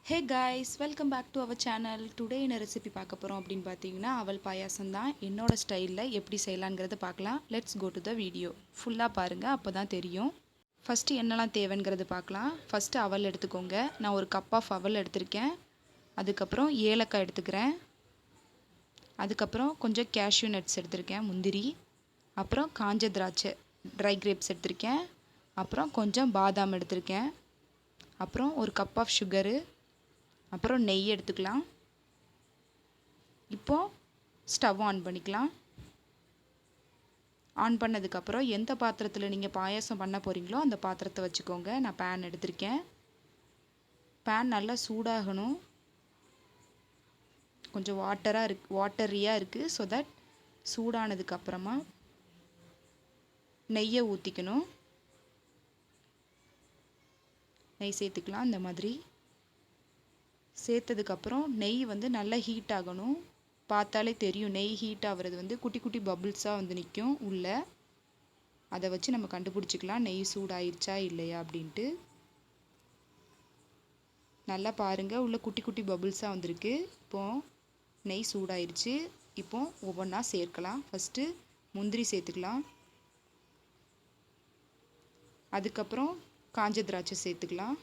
Hey guys, welcome back to our channel. Today என்ன recipe பார்க்க போகிறோம் அப்படின்னு பார்த்தீங்கன்னா அவல் பாயாசம் தான். என்னோட ஸ்டைலில் எப்படி செய்யலாங்கிறத பார்க்கலாம். Let's go to the video. ஃபுல்லாக பாருங்கள், அப்போ தான் தெரியும். ஃபஸ்ட்டு என்னெல்லாம் தேவைங்கிறது பார்க்கலாம். ஃபஸ்ட்டு அவல் எடுத்துக்கோங்க. நான் ஒரு கப் ஆஃப் அவல் எடுத்திருக்கேன். அதுக்கப்புறம் ஏலக்காய் எடுத்துக்கிறேன். அதுக்கப்புறம் கொஞ்சம் கேஷ்யூ நட்ஸ் எடுத்திருக்கேன், முந்திரி. அப்புறம் காஞ்ச திராட்சை, ட்ரை கிரேப்ஸ் எடுத்திருக்கேன். அப்புறம் கொஞ்சம் பாதாம் எடுத்திருக்கேன். அப்புறம் ஒரு கப் ஆஃப் சுகரு. அப்புறம் நெய் எடுத்துக்கலாம். இப்போது ஸ்டவ் ஆன் பண்ணிக்கலாம். ஆன் பண்ணதுக்கப்புறம் எந்த பாத்திரத்தில் நீங்கள் பாயாசம் பண்ண போகிறீங்களோ அந்த பாத்திரத்தை வச்சுக்கோங்க. நான் பேன் எடுத்திருக்கேன். பேன் நல்லா சூடாகணும். கொஞ்சம் வாட்டரியாக இருக்குது. ஸோ தட் சூடானதுக்கப்புறமா நெய்யை ஊற்றிக்கணும். நெய் சேர்த்துக்கலாம். இந்த மாதிரி சேர்த்ததுக்கப்புறம் நெய் வந்து நல்லா ஹீட் ஆகணும். பார்த்தாலே தெரியும், நெய் ஹீட் ஆகிறது வந்து குட்டி குட்டி பபிள்ஸாக வந்து நிற்கும் உள்ளே. அதை வச்சு நம்ம கண்டுபிடிச்சிக்கலாம் நெய் சூடாயிருச்சா இல்லையா அப்படின்ட்டு. நல்லா பாருங்கள், உள்ளே குட்டி குட்டி பபிள்ஸாக வந்திருக்கு. இப்போது நெய் சூடாயிருச்சு. இப்போது ஒவ்வொன்றா சேர்க்கலாம். ஃபஸ்ட்டு முந்திரி சேர்த்துக்கலாம். அதுக்கப்புறம் காஞ்ச திராட்சை சேர்த்துக்கலாம்.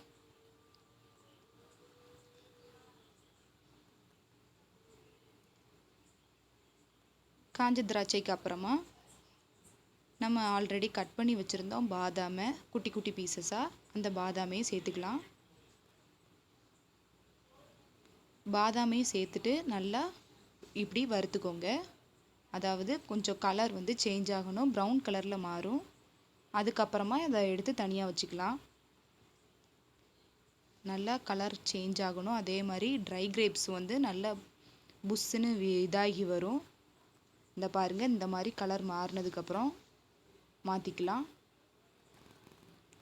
காஞ்ச திராட்சைக்கு அப்புறமா நம்ம ஆல்ரெடி கட் பண்ணி வச்சுருந்தோம் பாதாமை, குட்டி குட்டி பீசஸாக. அந்த பாதாமையும் சேர்த்துக்கலாம். பாதாமையும் சேர்த்துட்டு நல்லா இப்படி வறுத்துக்கோங்க. அதாவது கொஞ்சம் கலர் வந்து சேஞ்ச் ஆகணும், ப்ரௌன் கலரில் மாறும். அதுக்கப்புறமா இதை எடுத்து தனியாக வச்சுக்கலாம். நல்லா கலர் சேஞ்ச் ஆகணும். அதே மாதிரி ட்ரை கிரேப்ஸ் வந்து நல்லா புஷ்ஷுன்னு இதாகி வரும். இந்த பாருங்கள், இந்த மாதிரி கலர் மாறினதுக்கப்புறம் மாற்றிக்கலாம்.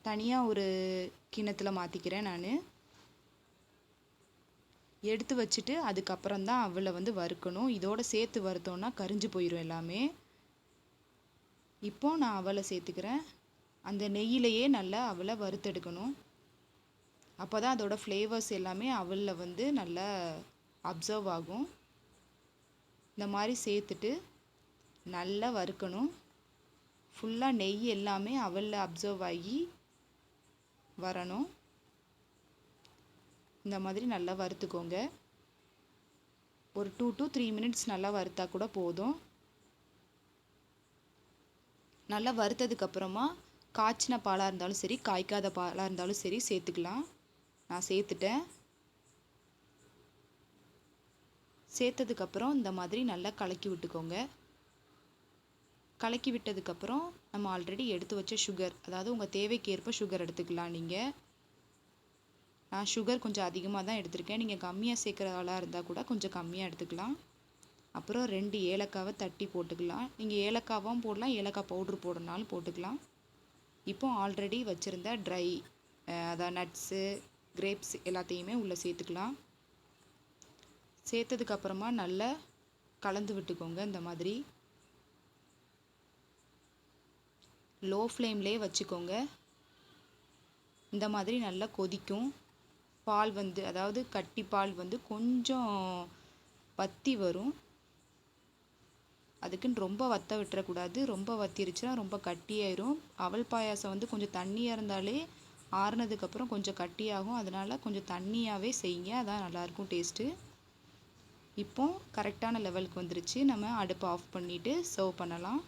தனியாக ஒரு கிண்ணத்தில் மாற்றிக்கிறேன் நான். எடுத்து வச்சுட்டு அதுக்கப்புறம் தான் அவலை வந்து வறுக்கணும். இதோடு சேர்த்து வறுத்தோன்னா கரிஞ்சு போயிடும் எல்லாமே. இப்போது நான் அவலை சேர்த்துக்கிறேன். அந்த நெய்யிலையே நல்லா அவலை வறுத்தெடுக்கணும். அப்போ தான் அதோட ஃப்ளேவர்ஸ் எல்லாமே அவலில் வந்து நல்லா அப்சர்வ் ஆகும். இந்த மாதிரி சேர்த்துட்டு நல்லா வறுக்கணும். ஃபுல்லாக நெய் எல்லாமே அவலில் அப்சர்வ் ஆகி வரணும். இந்த மாதிரி நல்லா வறுத்துக்கோங்க. ஒரு 2 to 3 minutes நல்லா வறுத்தா கூட போதும். நல்லா வறுத்ததுக்கப்புறமா காய்ச்சின பாலாக இருந்தாலும் சரி, காய்க்காத பாலாக இருந்தாலும் சரி சேர்த்துக்கலாம். நான் சேர்த்துட்டேன். சேர்த்ததுக்கப்புறம் இந்த மாதிரி நல்லா கலக்கி விட்டுக்கோங்க. கலக்கி விட்டதுக்கப்புறம் நம்ம ஆல்ரெடி எடுத்து வச்ச சுகர், அதாவது உங்கள் தேவைக்கேற்ப சுகர் எடுத்துக்கலாம் நீங்கள். நான் சுகர் கொஞ்சம் அதிகமாக தான் எடுத்திருக்கேன். நீங்கள் கம்மியாக சேர்க்குற ஆளாக இருந்தால் கூட கொஞ்சம் கம்மியாக எடுத்துக்கலாம். அப்புறம் 2 ஏலக்காவை தட்டி போட்டுக்கலாம். நீங்கள் ஏலக்காவும் போடலாம், ஏலக்காய் பவுட்ரு போடனாலும் போட்டுக்கலாம். இப்போ ஆல்ரெடி வச்சுருந்த ட்ரை அதாவது நட்ஸு, கிரேப்ஸ் எல்லாத்தையுமே உள்ளே சேர்த்துக்கலாம். சேர்த்ததுக்கப்புறமா நல்லா கலந்து விட்டுக்கோங்க. இந்த மாதிரி லோ ஃப்ளேம்லேயே வச்சுக்கோங்க. இந்த மாதிரி நல்லா கொதிக்கும். பால் வந்து, அதாவது கட்டி பால் வந்து கொஞ்சம் வற்றி வரும். அதுக்குன்னு ரொம்ப வற்ற விட்டுறக்கூடாது. ரொம்ப வற்றிருச்சுன்னா ரொம்ப கட்டியாயிரும். அவல் பாயாசம் வந்து கொஞ்சம் தண்ணியாக இருந்தாலே ஆறுனதுக்கப்புறம் கொஞ்சம் கட்டியாகும். அதனால் கொஞ்சம் தண்ணியாகவே செய்யுங்க, அதான் நல்லாயிருக்கும் டேஸ்ட்டு. இப்போ கரெக்டான லெவலுக்கு வந்துருச்சு. நம்ம அடுப்பை ஆஃப் பண்ணிவிட்டு சர்வ் பண்ணலாம்.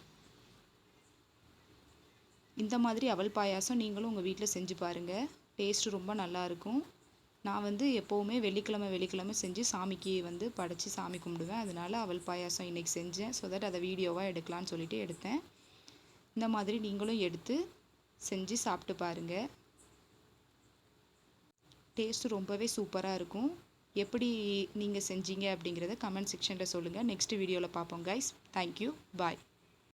இந்த மாதிரி அவல் பாயாசம் நீங்களும் உங்கள் வீட்டில் செஞ்சு பாருங்கள். டேஸ்ட்டு ரொம்ப நல்லாயிருக்கும். நான் வந்து எப்போவுமே வெள்ளிக்கிழமை செஞ்சு சாமிக்கு வந்து படைச்சி சாமி கும்பிடுவேன். அதனால் அவல் பாயாசம் இன்றைக்கி செஞ்சேன். ஸோ தட் அதை வீடியோவாக எடுக்கலான்னு சொல்லிட்டு எடுத்தேன். இந்த மாதிரி நீங்களும் எடுத்து செஞ்சு சாப்பிட்டு பாருங்கள். டேஸ்ட்டு ரொம்பவே சூப்பராக இருக்கும். எப்படி நீங்கள் செஞ்சீங்க அப்படிங்கிறத கமெண்ட் செக்ஷனில் சொல்லுங்கள். நெக்ஸ்ட் வீடியோவில் பார்ப்போம் கைஸ். தேங்க்யூ, பாய்.